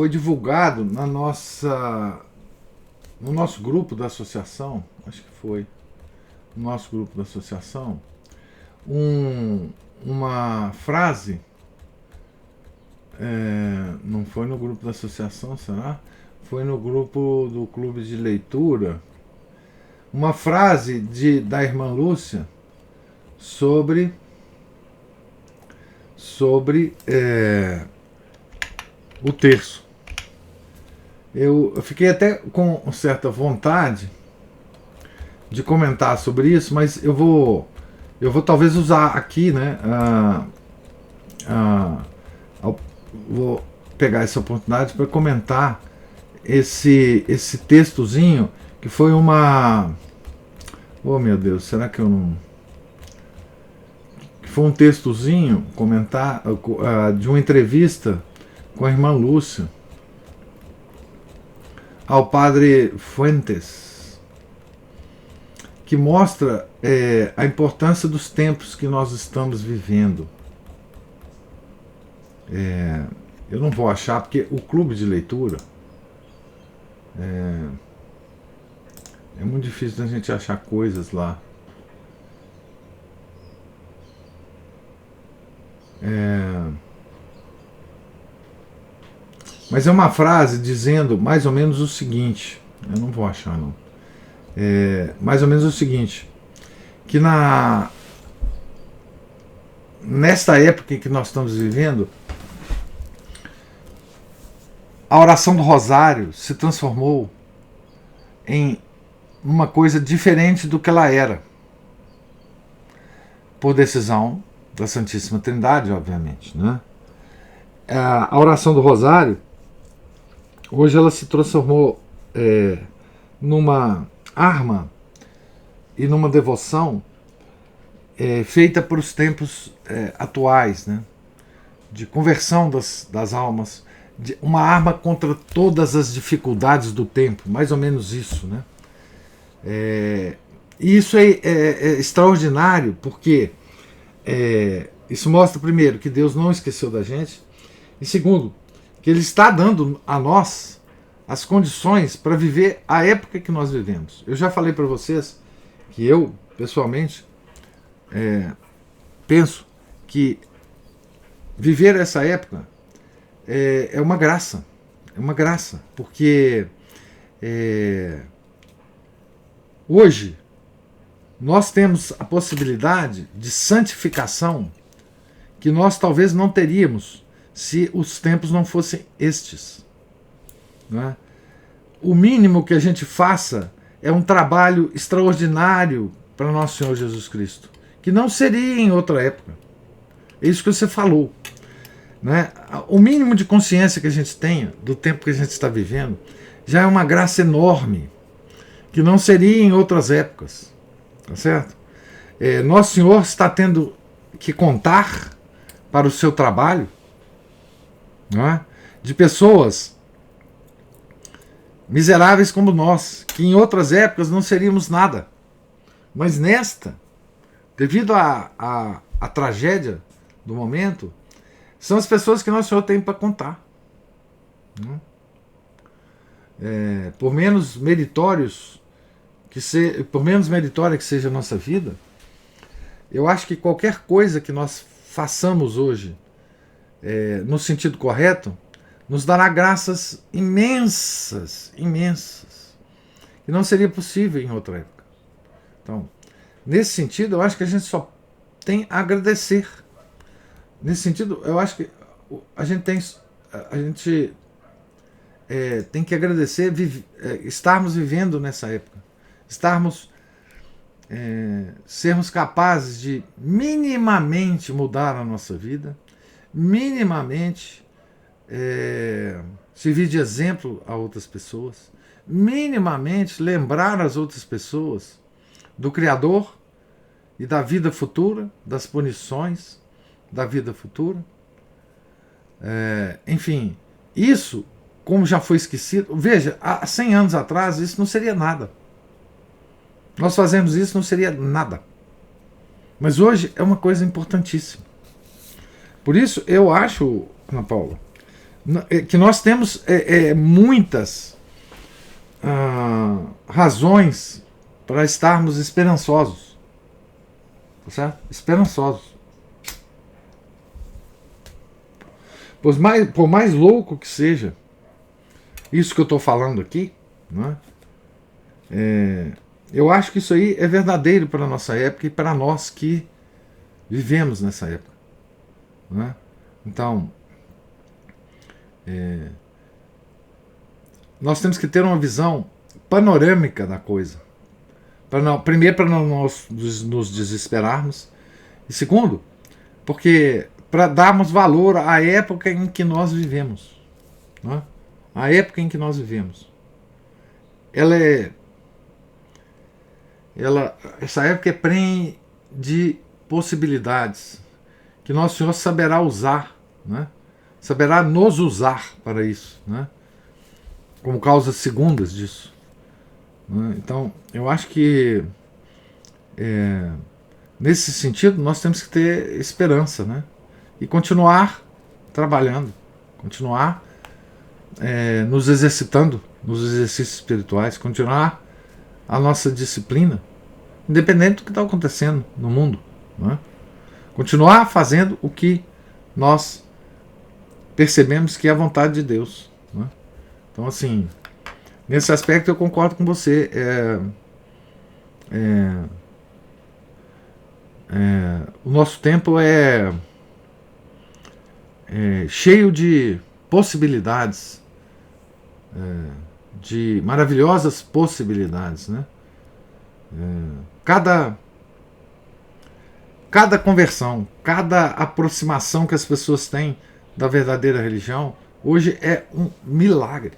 divulgado no nosso grupo da associação, acho que foi no nosso grupo da associação, uma frase, não foi no grupo da associação, será? Foi no grupo do clube de leitura, uma frase da irmã Lúcia sobre sobre o terço. Eu fiquei até com certa vontade de comentar sobre isso, mas eu vou talvez usar aqui, né? Vou pegar essa oportunidade para comentar esse textozinho que foi uma... Oh meu Deus, será que eu não... Que foi um textozinho comentar de uma entrevista com a irmã Lúcia ao padre Fuentes, que mostra a importância dos tempos que nós estamos vivendo. Eu não vou achar, porque o clube de leitura é muito difícil da gente achar coisas lá. Mas é uma frase dizendo mais ou menos o seguinte, eu não vou achar não, mais ou menos o seguinte, que nesta época em que nós estamos vivendo, a oração do Rosário se transformou em uma coisa diferente do que ela era, por decisão da Santíssima Trindade, obviamente, né? A oração do Rosário hoje ela se transformou numa arma e numa devoção feita para os tempos atuais, né? De conversão das almas, de uma arma contra todas as dificuldades do tempo, mais ou menos isso, né? E isso é extraordinário, porque isso mostra, primeiro, que Deus não esqueceu da gente, e segundo, que Ele está dando a nós as condições para viver a época que nós vivemos. Eu já falei para vocês que eu, pessoalmente, penso que viver essa época é uma graça, porque hoje nós temos a possibilidade de santificação que nós talvez não teríamos se os tempos não fossem estes, né? O mínimo que a gente faça é um trabalho extraordinário para nosso Senhor Jesus Cristo, que não seria em outra época. É isso que você falou, né? O mínimo de consciência que a gente tenha do tempo que a gente está vivendo já é uma graça enorme, que não seria em outras épocas, tá certo? Nosso Senhor está tendo que contar para o seu trabalho, não é? De pessoas miseráveis como nós, que em outras épocas não seríamos nada, mas nesta, devido à tragédia do momento, são as pessoas que nosso Senhor tem para contar, não é? Por menos meritória que seja a nossa vida, eu acho que qualquer coisa que nós façamos hoje no sentido correto nos dará graças imensas, que não seria possível em outra época. Então, nesse sentido, eu acho que a gente só tem a agradecer. Nesse sentido, eu acho que a gente tem que agradecer estarmos vivendo nessa época, sermos capazes de minimamente mudar a nossa vida, minimamente servir de exemplo a outras pessoas, minimamente lembrar as outras pessoas do Criador e da vida futura, das punições da vida futura. Enfim, isso, como já foi esquecido, veja, há 100 anos atrás isso não seria nada. Nós fazemos isso, não seria nada. Mas hoje é uma coisa importantíssima. Por isso eu acho, Ana Paula, que nós temos muitas razões para estarmos esperançosos. Tá certo? Esperançosos. Por mais louco que seja isso que eu estou falando aqui, não é? Eu acho que isso aí é verdadeiro para a nossa época e para nós que vivemos nessa época. né? Então, nós temos que ter uma visão panorâmica da coisa. Primeiro, para não nos desesperarmos. E segundo, porque para darmos valor à época em que nós vivemos. Né? A época em que nós vivemos. Essa época é prenhe de possibilidades que Nosso Senhor saberá usar, né? Saberá nos usar para isso, né? Como causas segundas disso, né? Então, eu acho que nesse sentido nós temos que ter esperança, né? E continuar trabalhando, continuar nos exercitando nos exercícios espirituais, continuar a nossa disciplina, independente do que está acontecendo no mundo, né? Continuar fazendo o que nós percebemos que é a vontade de Deus, né? Então, assim, nesse aspecto eu concordo com você. O nosso tempo é cheio de possibilidades, de maravilhosas possibilidades, né? Cada conversão, cada aproximação que as pessoas têm da verdadeira religião hoje é um milagre,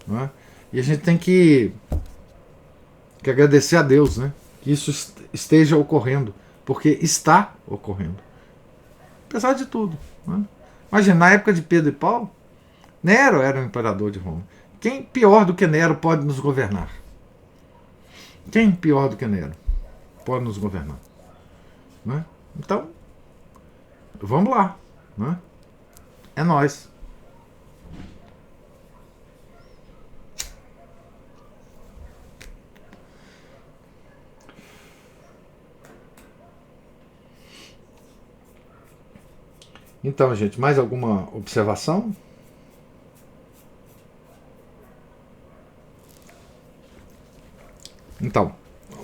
não é? E a gente tem que agradecer a Deus, né? Que isso esteja ocorrendo, porque está ocorrendo, apesar de tudo, né? Imagina, na época de Pedro e Paulo, Nero era o imperador de Roma. Quem pior do que Nero pode nos governar? Quem pior do que Nero pode nos governar? Né? Então, vamos lá, né? É nóis. Então, gente, mais alguma observação? Então,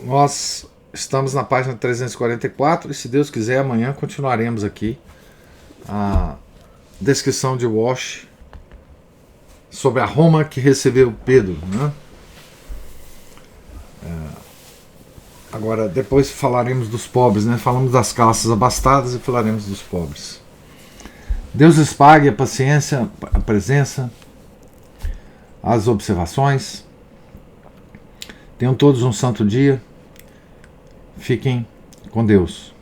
nós estamos na página 344 e, se Deus quiser, amanhã continuaremos aqui a descrição de Walsh sobre a Roma que recebeu Pedro, né? Agora, depois falaremos dos pobres, né? Falamos das classes abastadas e falaremos dos pobres. Deus lhes pague a paciência, a presença, as observações. Tenham todos um santo dia. Fiquem com Deus.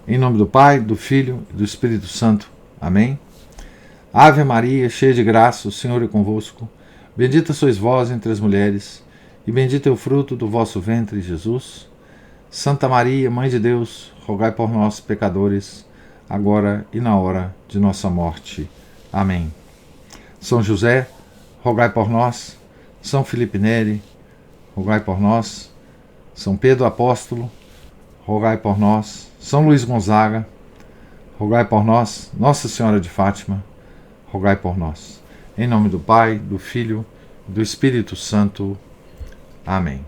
Em nome do Pai, do Filho e do Espírito Santo. Amém. Ave Maria, cheia de graça, o Senhor é convosco. Bendita sois vós entre as mulheres, e bendito é o fruto do vosso ventre, Jesus. Santa Maria, Mãe de Deus, rogai por nós, pecadores, agora e na hora de nossa morte. Amém. São José, rogai por nós. São Felipe Neri, rogai por nós. São Pedro Apóstolo, rogai por nós. São Luís Gonzaga, rogai por nós. Nossa Senhora de Fátima, rogai por nós. Em nome do Pai, do Filho e do Espírito Santo. Amém.